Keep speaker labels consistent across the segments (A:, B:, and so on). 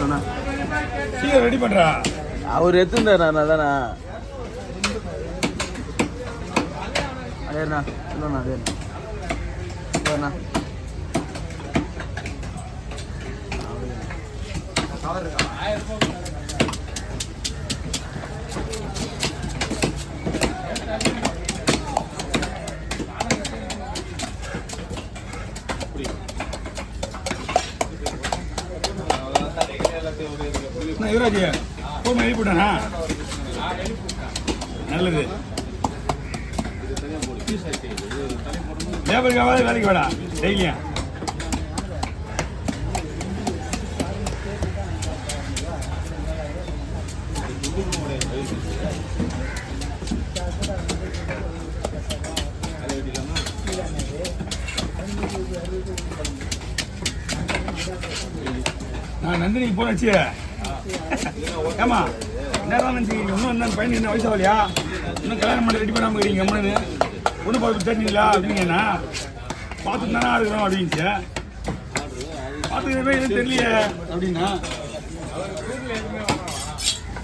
A: சொன்னா
B: சீக்கிரம் ரெடி பண்றா.
A: அவர் எடுத்துருந்தாரு அதானா அதேண்ணா இல்லைண்ணா அதேண்ணா
B: யுவராஜ் ஃபோன் எழுதி போட்டானா? நல்லது. லேபருக்காவது வேலைக்கு வேடா டெய்லியும். நான் நந்தினிக்கு போன வச்சு ஏமா என்னதான் நினச்சிக்கிங்க? இன்னும் என்ன பையனுக்கு என்ன வயசாகலையா? இன்னும் கல்யாணம் பண்ணி ரெடி பண்ணாமல் இருக்கிறீங்க அம்மனு ஒன்று பார்த்து தேடிங்களா அப்படிங்கன்னா பார்த்துட்டு தானே இருக்கிறோம் அப்படின்ச்சு. பார்த்துக்கிறவே எதுவும் தெரியலையே அப்படின்னா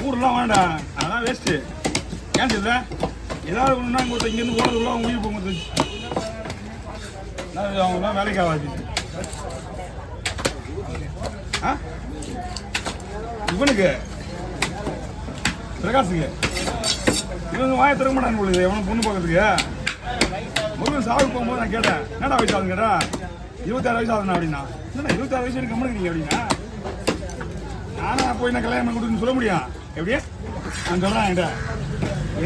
B: ஊரெலாம் வேண்டாம், அதெல்லாம் வேஸ்ட்டு. ஏன் சொல்ல ஏதாவது ஒன்றுனா கொடுத்த இங்கேருந்து ஓடுறதுக்குள்ள அவங்க உயிர் போகுது. அவங்களாம் வேலைக்கு ஆகாது. ஆ இவனுக்கு பிரகாஷுக்கு இவங்க வாயை திறக்க மாட்டாங்க உங்களுக்கு. எவனும் பொண்ணு பார்க்கறதுக்கு முருகன் சாவுக்கு போகும்போது நான் கேட்டேன், என்னடா வயசு ஆகுது கேட்டா 26 வயசு ஆகுதுண்ணா அப்படின்னா. என்னடா 26 வயசு வரைக்கும் கம்முனுக்கிறீங்க அப்படின்னா நானா போய் நான் கல்யாணம் கொடுத்துன்னு சொல்ல முடியும்? எப்படியே நான் சொல்கிறேன் என்கிட்ட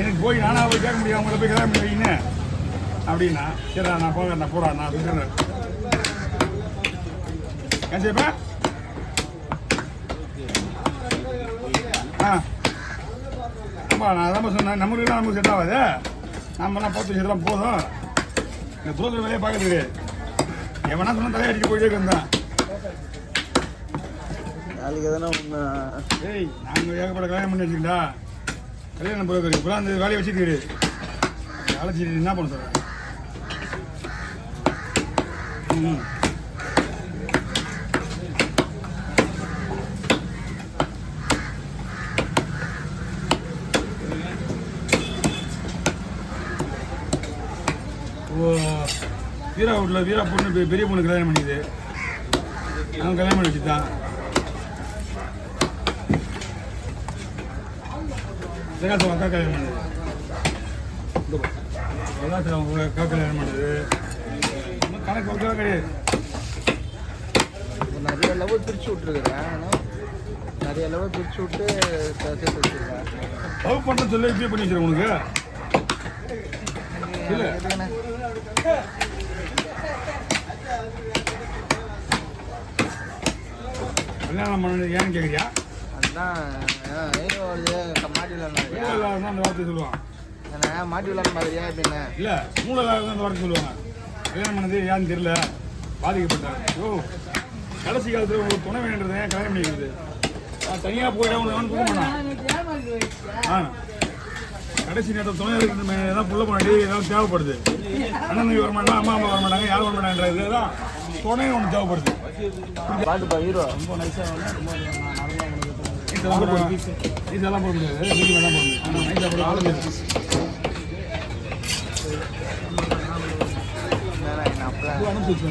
B: எனக்கு போய் நானா போய் கேட்க முடியும் அவங்கள போய் கல்யாணம் பண்ணி வைக்கின்னு அப்படின்னா. சரிடா நான் போகிறேன், நான் போகிறேன், நான் சொல்கிறேன். ஏன் செய்ப்பேன்? ஆமாம் நான் அதான் சொன்னேன், நம்மளுக்குலாம் நமக்கு செட் ஆகாது. நம்மலாம் பார்த்து இதெல்லாம் போதும். இந்த புரோக்கர் வேலையை பார்க்கறதுக்கு எவனா சொன்னால் தலையடிக்க போயிட்டே இருந்தேன்.
A: நாளைக்கு எதனா ஒன்று
B: ஏய் நாங்கள் ஏகப்பட்ட கல்யாணம் பண்ணி வச்சுக்கிட்டா கல்யாணம் புரோக்கர் இப்போலாம் அந்த வேலையை வச்சுக்கிட்டு அழைச்சிட்டு என்ன பண்ண சொல்கிறேன்? ம் வீரா வீட்டில் வீரா பொண்ணு பெரிய பொண்ணு கல்யாணம் பண்ணிக்குது. அவன் கல்யாணம் பண்ணி வச்சுதான் பிரகாசம் அக்கா கல்யாணம் பண்ணுது. பிரகாசம் அவங்க அக்கா கல்யாணம் பண்ணுது. இன்னும் கணக்கு பக்கம் கிடையாது.
A: நிறைய லவ் பிரித்து விட்டுருக்குறேன். நிறைய லவ் பிரித்து விட்டு சேர்த்து வச்சுருக்கேன்.
B: லவ் பண்ண சொல்லி இப்பயே பண்ணி வச்சுருக்கேன் உனக்கு. இல்லை கல்யாணம் பண்ண ஏன்னு கேட்குறியா?
A: அதுதான் மாட்டி
B: விளையாடுனா அந்த வார்த்தை சொல்லுவான்.
A: மாட்டி விளையாட மாதிரியா எப்படின்னா
B: இல்லை மூளை விளையாடுதான் அந்த வார்த்தை சொல்லுவாங்க. கல்யாணம் பண்ணது ஏன்னு தெரியல, பாதிக்கப்பட்டாங்க. ஓ கடைசி காலத்தில் உங்களுக்கு துணை வேணுன்றது ஏன் கல்யாணம் பண்ணிக்கிறது? தனியாக போயிட்டா உனக்கு கொடுக்க மாட்டான். ஆ கடைசி நேரத்தில் துணை இருக்கிறது ஏதாவது புள்ள பண்ணி ஏதாவது தேவைப்படுது. அண்ணன் வர மாட்டாங்க, அம்மா வர மாட்டாங்க, யாரும் வர மாட்டாங்கன்றது தான் துணை ஒன்று தேவைப்படுது.
A: பாட்டுப்பா ஹீரோ ரொம்ப நைஸாக
B: இதெல்லாம் போட முடியாது, வீட்டுக்கு வேணாம் போடணும். ஆனால் நைஸாக போட ஆளுங்க அனுப்பிச்சு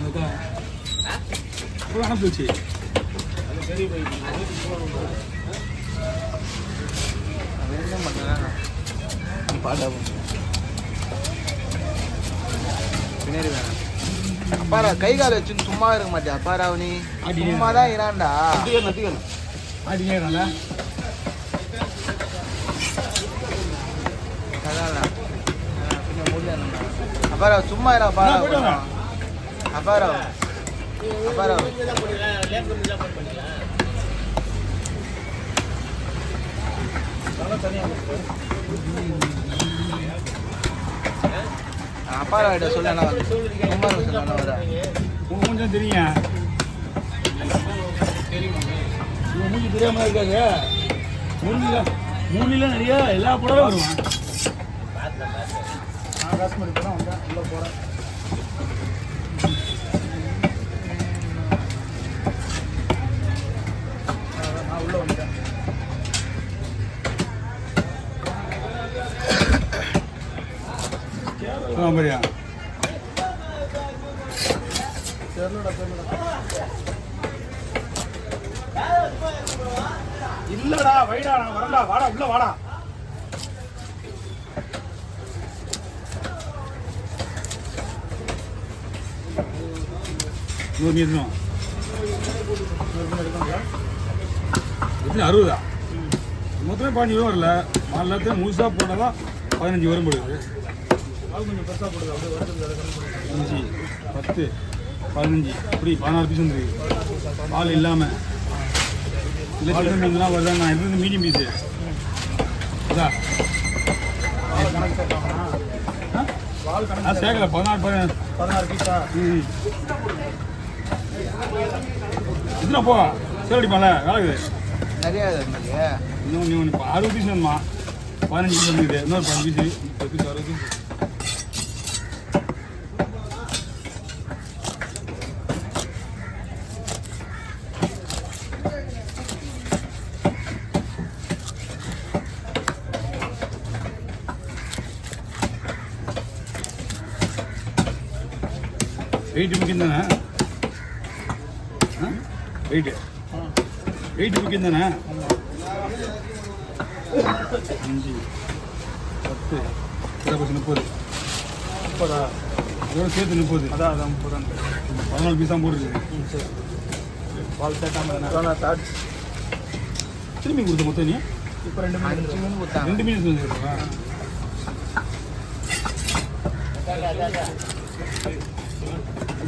B: அனுப்பிச்சு
A: பாட்டா பின்னாடி வேணாம். அப்பாரா கை கால வச்சுன்னு சும்மா இருக்க மாட்டேன். அப்பாரா நீ சும்மா தான் இரான்டா.
B: ஆடினேடா
A: அப்பாரா சும்மா இரா. அப்பாரா அப்பாரா அப்பாரா அப்பாரா கிட்ட சொல்ல சும்மா சொல்ல வர
B: கொஞ்சம் தெரியும். மூஞ்சி தெரியாம இருக்காது. மூணில நிறைய எல்லா படமும் வருவான். நான் காஷ்மீர் படம் வந்தேன், உள்ள போறேன். போடுவான் பாரியா. இல்லடா வைடா, நான் வரண்டா, வாடா உள்ள வாடா. நூறு மீன் எப்படி 60? மொத்தமே 15 வரல. 4 லட்சம் முழுசாக போட்டால் தான் 15 வரும் போடுது. கொஞ்சம் பெருசாக போடுது. அப்படியே 5 10 15 இப்படி 16 பீஸ் வந்துருக்கு. பால் இல்லாமல் இல்லை. சின்ன மீன்லாம் வருதா? நான் இது மீடியம் பீஸு அதான் சேர்க்கல. 16 பீஸா? இதுனா போ சேரடிப்பான்ல வேலைக்குது
A: நிறையா
B: இன்னும் 60 பீஸ் வேணுமா? 15 பீஸ் வந்துக்குது. இன்னொரு 15 பீஸ் 30 பீஸ் 60 பீஸ். வெயிட் முக்கியம் தானே? வெயிட் முக்கியம் தானே? 5 10 30 அதோட சேர்த்து 30. அதான் 14 பீஸ் தான் போட்டுருக்கு. பால் சேர்க்காம திரும்பி கொடுத்த மொத்தம் நீ இப்போ 2 மீன் கொடுத்தா 2 மீன் வந்துருக்கா?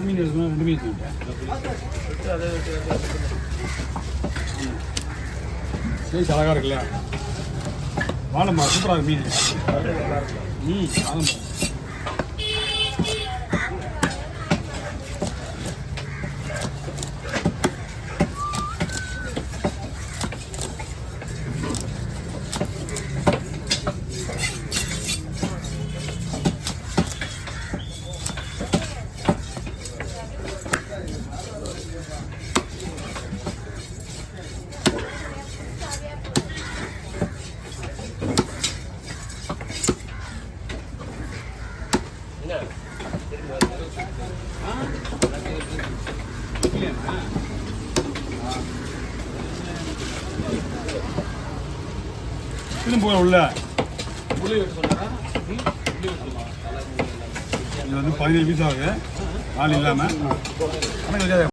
B: மீன் இருக்குன்னா 2 மீன் சைஸ் அழகாக இருக்குல்ல. வாழம்பா சூப்பராக இருக்கு மீன். வாழம்பா திரும்ப போக உள்ள இது வந்து 17 பீஸ் ஆகுது. ஆள் இல்லாமல் ஆனால்